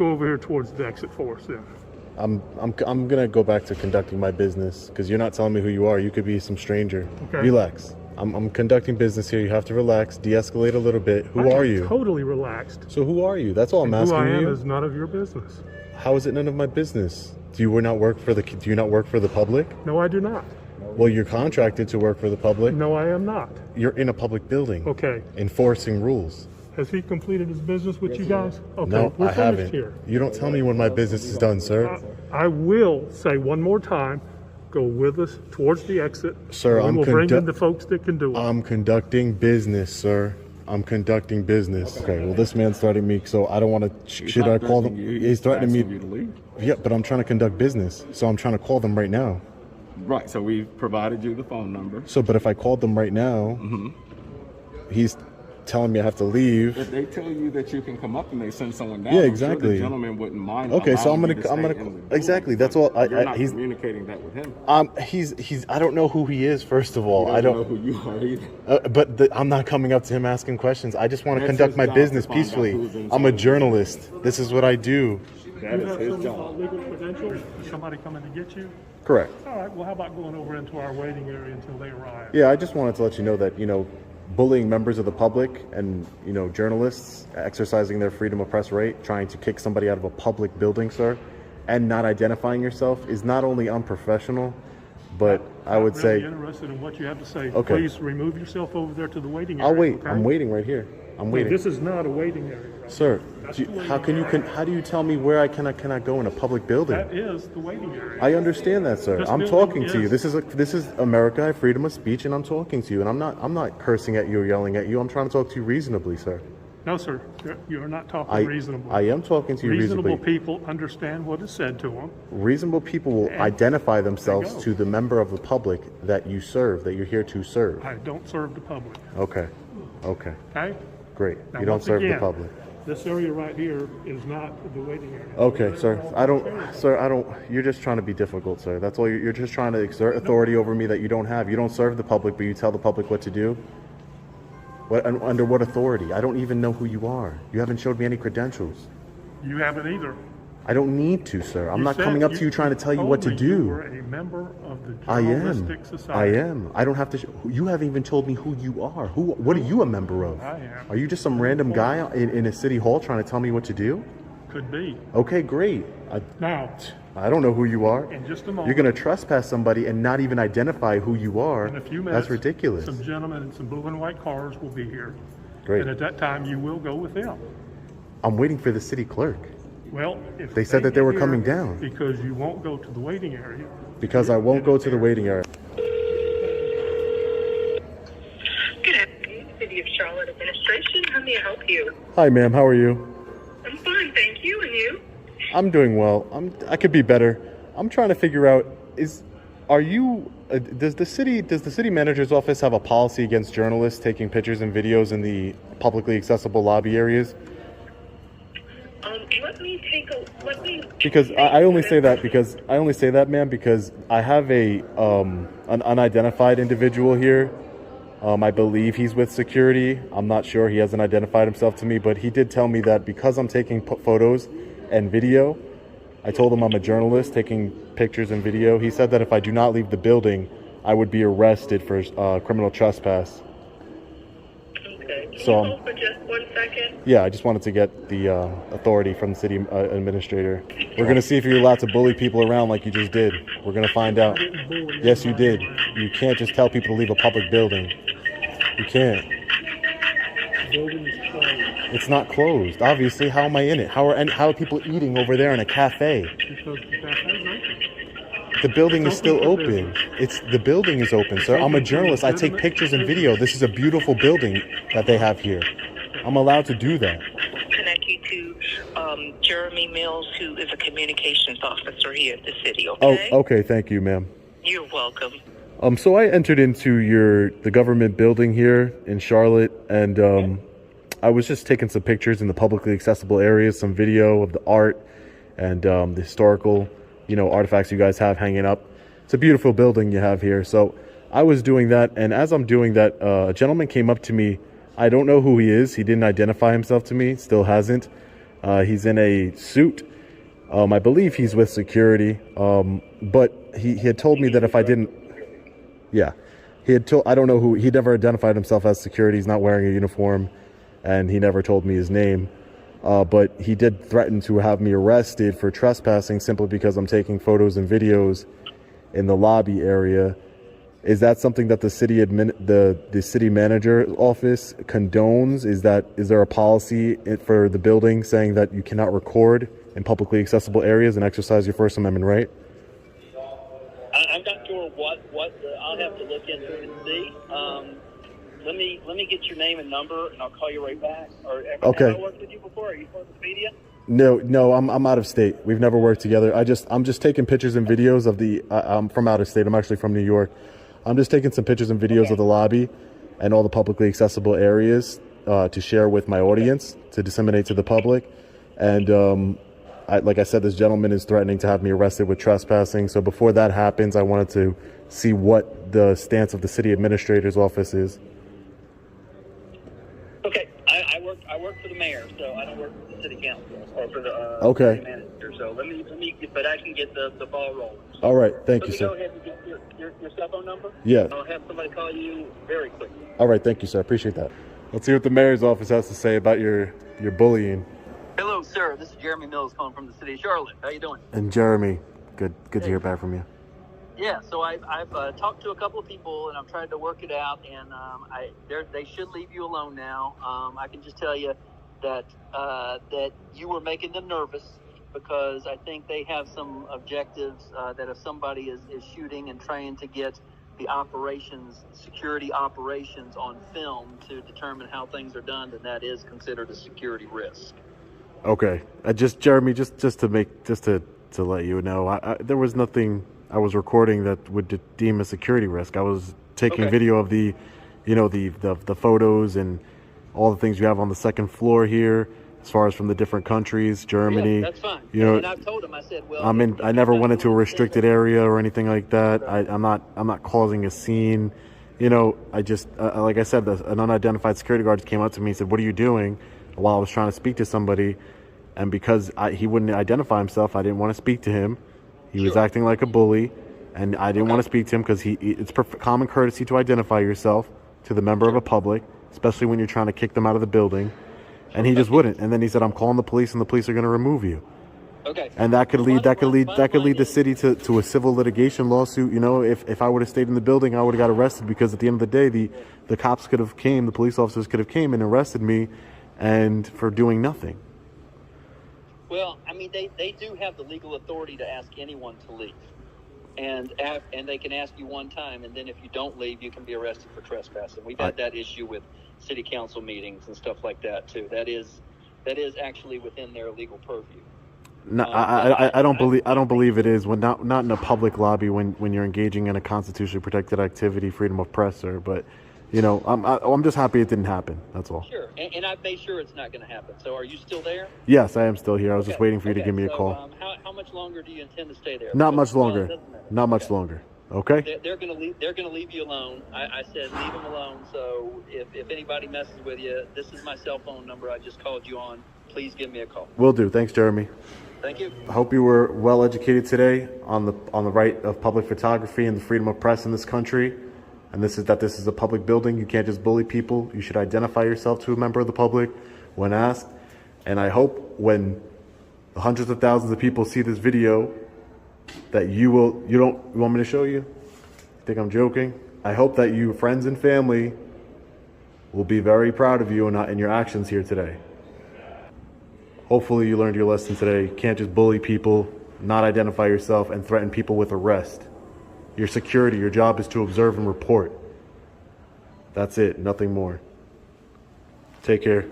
go over here towards the exit for us then. I'm gonna go back to conducting my business because you're not telling me who you are. You could be some stranger. Okay. Relax. I'm conducting business here. You have to relax, de-escalate a little bit. Who are you? Totally relaxed. So who are you? That's all I'm asking you. Who I am is none of your business. How is it none of my business? Do you not work for the public? No, I do not. Well, you're contracted to work for the public. No, I am not. You're in a public building. Okay. Enforcing rules. Has he completed his business with you guys? Okay, No, we're I finished haven't. here. You don't tell me when my business is done, sir. I will say one more time, go with us towards the exit. Sir, and we'll bring in the folks that can do it. I'm conducting business, sir. I'm conducting business. Okay, well, this man's threatening me, so I don't want to. Should I call them? He's threatening me. You to leave. Yeah, but I'm trying to conduct business, so I'm trying to call them right now. Right, so we've provided you the phone number. So, but if I called them right now, he's telling me I have to leave. If they tell you that you can come up and they send someone down, Yeah, I'm exactly. sure the gentleman wouldn't mind. Okay, so I'm allowing you to gonna stay in the building. exactly. That's all. You're not He's communicating that with him. he's. I don't know who he is. First of all, You I don't know who you are either. But I'm not coming up to him asking questions. I just want to That's conduct his my job business to find out peacefully. who's inside. I'm a journalist. This is what I do. That You is have his some job. legal credentials? Is somebody coming to get you? Correct. All right, well, how about going over into our waiting area until they arrive? Yeah, I just wanted to let you know that, bullying members of the public and, journalists exercising their freedom of press right, trying to kick somebody out of a public building, sir, and not identifying yourself is not only unprofessional, but I would I'm say... really interested in what you have to say. Okay. Please remove yourself over there to the waiting area. I'll wait. Okay? I'm waiting right here. I'm No, waiting. this is not a waiting area. Right? Sir, That's do the you- waiting area. how do you tell me where I cannot go in a public building? That is the waiting area. I understand that, sir. This I'm building talking to you. is- This is America. I have freedom of speech, and I'm talking to you. And I'm not cursing at you or yelling at you. I'm trying to talk to you reasonably, sir. No, sir, you're not talking reasonably. I am talking to you Reasonable reasonably. people understand what is said to them. Reasonable people will And- identify themselves There you to the member of the public that you serve, that you're here to serve. I don't serve the public, Okay. okay? Great. Now, You don't once serve the again, public. This area right here is not the waiting area. Okay, sir. I don't. You're just trying to be difficult, sir. That's all. You're just trying to exert authority over me that you don't have. You don't serve the public, but you tell the public what to do. Under what authority? I don't even know who you are. You haven't showed me any credentials. You haven't either. I don't need to, sir. I'm You not said coming up to you trying to tell you what to told me You were do. a member of the I Journalistic am. Society. I am. I don't have to. You haven't even told me who you are. What are you a member of? I am. Are you just some random guy in a city hall trying to tell me what to do? Could be. Okay, great. Now, I don't know who you are. in just a moment. You're going to trespass somebody and not even identify who you are. In a few minutes, That's ridiculous. some gentlemen in some blue and white cars will be here. Great. And at that time, you will go with them. I'm waiting for the city clerk Well, if They said that they get were here coming down. because you won't go to the waiting area. because I won't go to the waiting area. Good afternoon, City of Charlotte Administration. How may I help you? Hi, ma'am. How are you? I'm fine, thank you. And you? I'm doing well. I could be better. I'm trying to figure out does the city manager's office have a policy against journalists taking pictures and videos in the publicly accessible lobby areas? Let me. Because I only say that, ma'am, because I have an unidentified individual here. I believe he's with security. I'm not sure. He hasn't identified himself to me, but he did tell me that because I'm taking photos and video, I told him I'm a journalist taking pictures and video. He said that if I do not leave the building, I would be arrested for criminal trespass. Okay. Can So, you hold for just 1 second? Yeah, I just wanted to get the authority from the city administrator. We're going to see if you're allowed to bully people around like you just did. We're going to find out. Yes, you did. You can't just tell people to leave a public building. You can't. The building is closed It's not closed. Obviously, how am I in it? How are people eating over there in a cafe? because the cafe is open. The building is still open. The building is open, sir. I'm a journalist. I take pictures and video. This is a beautiful building that they have here. I'm allowed to do that. Connect you to Jeremy Mills, who is a communications officer here at the city, Oh, okay? okay. Thank you, ma'am. You're welcome. So I entered into the government building here in Charlotte, and I was just taking some pictures in the publicly accessible areas, some video of the art and the historical, artifacts you guys have hanging up. It's a beautiful building you have here. So I was doing that, and as I'm doing that, a gentleman came up to me. I don't know who he is. He didn't identify himself to me, still hasn't. He's in a suit. I believe he's with security. But he had told me that if I didn't, yeah, he had told, I don't know who, he never identified himself as security. He's not wearing a uniform, and he never told me his name. But he did threaten to have me arrested for trespassing simply because I'm taking photos and videos in the lobby area. Is that something that the city the city manager office condones? Is there a policy for the building saying that you cannot record in publicly accessible areas and exercise your First Amendment right? I'm not sure what I'll have to look into it and see. Let me get your name and number, and I'll call you right back. Or okay. Have I worked with you before? Are you part of the media? No, I'm out of state. We've never worked together. I'm just taking pictures and videos of the. I'm from out of state. I'm actually from New York. I'm just taking some pictures and videos of the lobby and all the publicly accessible areas to share with my audience, to disseminate to the public. And like I said, this gentleman is threatening to have me arrested with trespassing. So before that happens, I wanted to see what the stance of the city administrator's office is. Okay, I work for the mayor, so I don't work for the city council or for the city manager. So let me, but I can get the ball rolling. All right, thank you, sir. Go ahead and get your cell phone number. Yeah. I'll have somebody call you very quickly. All right, thank you, sir. I appreciate that. Let's see what the mayor's office has to say about your bullying. Hello, sir. This is Jeremy Mills calling from the city of Charlotte. How you doing? And Jeremy, good to hear back from you. Yeah, so I've talked to a couple of people, and I've tried to work it out, and they should leave you alone now. I can just tell you that you were making them nervous, because I think they have some objectives that if somebody is shooting and trying to get the security operations on film to determine how things are done, then that is considered a security risk. Okay, Jeremy, just to let you know, there was nothing I was recording that would deem a security risk. I was taking video of the photos and all the things you have on the second floor here, as far as from the different countries, Germany. Yeah, that's fine. You know, and I've told him, I said, well, I never went into a restricted area or anything like that. I'm not causing a scene. You know, I just like I said, an unidentified security guard came up to me and said, "What are you doing?" While I was trying to speak to somebody, and because he wouldn't identify himself, I didn't want to speak to him. He was acting like a bully, and I didn't want to speak to him because it's common courtesy to identify yourself to the member of a public, especially when you're trying to kick them out of the building. And he just wouldn't. And then he said, "I'm calling the police, and the police are going to remove you." Okay. And that could lead the city to a civil litigation lawsuit. You know, if I would have stayed in the building, I would have got arrested, because at the end of the day, the cops could have came, the police officers could have came and arrested me, and for doing nothing. Well, I mean, they do have the legal authority to ask anyone to leave, and they can ask you one time, and then if you don't leave, you can be arrested for trespassing. We've had that issue with city council meetings and stuff like that too. That is actually within their legal purview. No, I don't believe it is. When not in a public lobby, when you're engaging in a constitutionally protected activity, freedom of press, sir. But you know, I'm just happy it didn't happen. That's all. Sure, and I've made sure it's not going to happen. So, are you still there? Yes, I am still here. I was just waiting for you to give me a call. How much longer do you intend to stay there? Not much longer. Not much longer. Okay. They're going to leave. They're going to leave you alone. I said leave them alone. So if anybody messes with you, this is my cell phone number. I just called you on. Please give me a call. Will do. Thanks, Jeremy. Thank you. I hope you were well educated today on the right of public photography and the freedom of press in this country. And this is a public building. You can't just bully people. You should identify yourself to a member of the public when asked. And I hope when the hundreds of thousands of people see this video that you want me to show you? You think I'm joking? I hope that you, friends and family, will be very proud of you in your actions here today. Hopefully you learned your lesson today. You can't just bully people, not identify yourself, and threaten people with arrest. Your security, your job is to observe and report. That's it, nothing more. Take care.